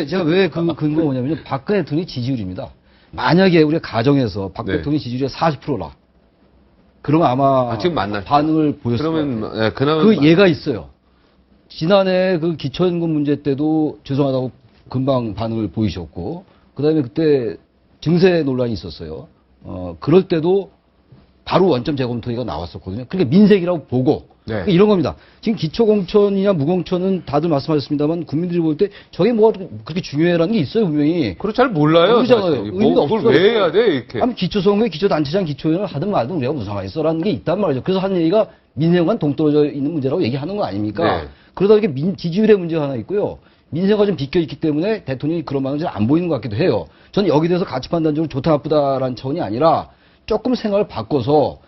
제가 왜 그 근거가 뭐냐면요. 박근혜 대통령의 지지율입니다. 만약에 우리가 가정에서 박 네. 대통령의 지지율이 40%라. 그러면 아마 지금 만날 반응을 보였을 그러면 거예요. 예, 그나마 그 예가 있어요. 지난해 그 기초연금 문제 때도 죄송하다고 금방 반응을 보이셨고, 그 다음에 그때 증세 논란이 있었어요. 그럴 때도 바로 원점 재검토가 나왔었거든요. 그러니까 민생이라고 보고. 네. 그러니까 이런 겁니다. 지금 기초공천이냐 무공천은 다들 말씀하셨습니다만 국민들이 볼 때 저게 뭐가 그렇게 중요해라는 게 있어요, 분명히. 그걸 잘 몰라요. 모르잖아요. 사실. 의미가 그걸 없어요. 왜 해야 돼 이렇게? 아니 기초선거에 기초단체장 기초위원을 하든 말든 우리가 무슨 상관이 있어라는 게 있단 말이죠. 그래서 하는 얘기가 민생과는 동떨어져 있는 문제라고 얘기하는 거 아닙니까? 네. 그러다 이렇게 지지율의 문제가 하나 있고요. 민생과 좀 비껴 있기 때문에 대통령이 그런 방향이 잘 안 보이는 것 같기도 해요. 저는 여기 대해서 가치 판단적으로 좋다 나쁘다라는 차원이 아니라 조금 생각을 바꿔서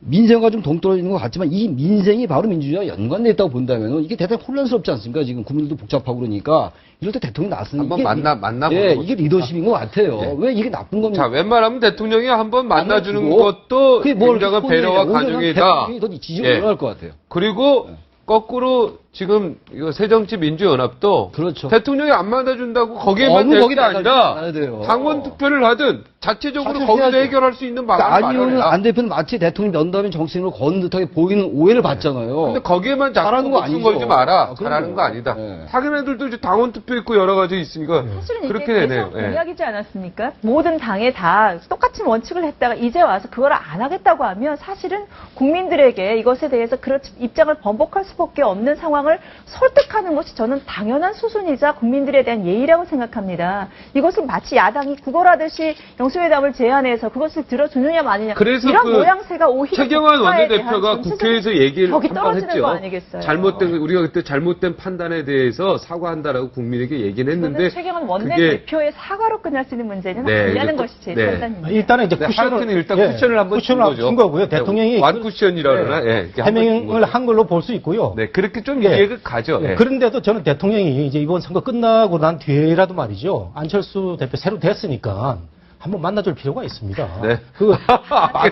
민생과 좀 동떨어지는 것 같지만 이 민생이 바로 민주주의와 연관돼 있다고 본다면 이게 대단히 혼란스럽지 않습니까? 지금 국민들도 복잡하고 그러니까 이럴 때 대통령이 나서는 한번 만나보는 예, 거죠. 이게 리더십인 것 같아요. 예. 왜 이게 나쁜 겁니까? 자, 웬만하면 대통령이 한번 만나주는 만나주고 것도 그게 뭘 굉장한 혼내냐. 배려와 오히려 가중이다. 대통령이 더 지지율이 예. 올라갈 것 같아요. 그리고 거꾸로 지금 이거 새정치민주연합도 그렇죠. 대통령이 안 만나준다고 거기에만 너무 될 거기 게 아니라 나가야 돼요. 당원 투표를 하든 자체적으로 사실 거기서 해야죠. 해결할 수 있는 그러니까 방안을 안희원은 마련해라. 안 대표는 마치 대통령 면담에 정치인으로 거는 듯하게 보이는 오해를 받잖아요. 근데 거기에만 자꾸 잘하는 거 목숨 아니죠. 걸지 마라. 아, 잘하는 그럼요. 거 아니다. 네. 자기네들도 이제 당원 투표 있고 여러 가지 있으니까 사실은 그렇게 이게 되네요. 대선 공약이지 않았습니까? 모든 당에 다 똑같은 원칙을 했다가 이제 와서 그걸 안 하겠다고 하면 사실은 국민들에게 이것에 대해서 그런 입장을 번복할 수밖에 없는 상황을 설득하는 것이 저는 당연한 수순이자 국민들에 대한 예의라고 생각합니다. 이것을 마치 야당이 구걸하듯이 영수회담을 제안해서 그것을 들어주느냐 마느냐 그래서 이런 그 모양새가 오히려 최경환 국가에 대한 원내대표가 전체적인 국회에서 얘기를 벽이 한 번 떨어지는 했죠. 거 아니겠어요? 잘못된 우리가 그때 잘못된 판단에 대해서 사과한다라고 국민에게 얘기는 저는 했는데 최경환 그게 원내대표의 사과로 끝날 수 있는 문제는 네, 아니라는 이제 것이 제 네. 판단입니다. 일단은 이제 네, 쿠션을 하여튼 일단 쿠션을 한번 준 거죠. 준 거고요. 대통령이 완 쿠션이라 그러나 예, 이렇게 한번 준 해명을 거죠. 한 걸로 볼 수 있고요. 네, 그렇게 좀 예. 이해가 가죠. 예. 그런데도 저는 대통령이 이제 이번 선거 끝나고 난 뒤에라도 말이죠. 안철수 대표 새로 됐으니까 한번 만나줄 필요가 있습니다. 네. 그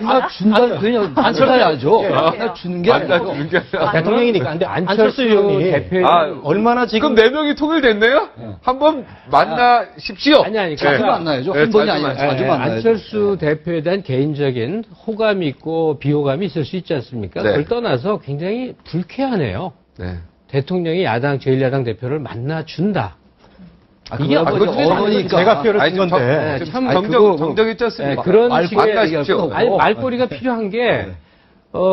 만나준다, 그냥 만나야죠. 예. 만나주는 게 아니고. 만나주는 게 아니라. 대통령이니까. 근데 안철수 의원이 대표 얼마나 지금 그럼 4명이 통일됐네요? 한번 만나십시오. 아니 자주 만나야죠. 한 번이 아니라 자주 만나야죠. 안철수 대표에 대한 개인적인 호감이 있고 비호감이 있을 수 있지 않습니까? 네. 그걸 떠나서 굉장히 불쾌하네요. 네. 대통령이 야당 제1야당 대표를 만나준다. 이게 어머니까. 제가 표를 아니, 준 좀 건데. 참 정정했지 않습니까? 그런 말- 식의 얘기할 건 없고. 말꼬리가 필요한 게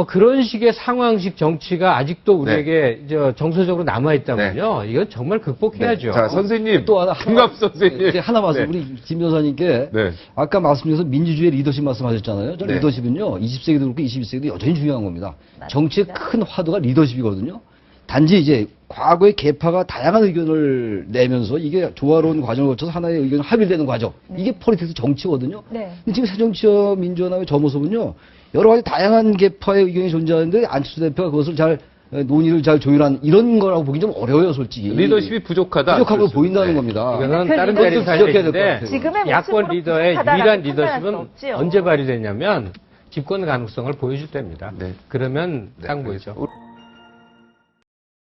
그런 식의 상황식 정치가 아직도 우리에게 정서적으로 남아 있다면요. 이건 정말 극복해야죠. 자, 선생님. 또 하나 김갑 선생님. 이렇게 하나 말씀 네. 우리 김 변호사님께 네. 아까 말씀드려서 민주주의의 리더십 말씀하셨잖아요. 저는 네. 리더십은요 20세기도 그렇고 21세기도 여전히 중요한 겁니다. 정치의 큰 화두가 리더십이거든요. 단지 이제 과거의 계파가 다양한 의견을 내면서 이게 조화로운 과정을 거쳐서 하나의 의견이 합의되는 과정. 이게 폴리틱스 정치거든요. 네. 근데 지금 새정치와 민주연합의 저 모습은요 여러 가지 다양한 계파의 의견이 존재하는데 안철수 대표가 그것을 잘 논의를 잘 조율한 이런 거라고 보기 좀 어려워요, 솔직히. 리더십이 부족하다. 부족하고 안철수. 보인다는 네. 겁니다. 이거는 그 다른 리더십 자리 부족해야 될것 사실인데 같아요. 지금의 야권 모습으로 리더의 부족하다라고 유일한 판단할 수 리더십은 없지요. 언제 발휘되냐면 집권 가능성을 보여줄 때입니다. 네. 그러면 네, 딱 그렇죠. 보이죠.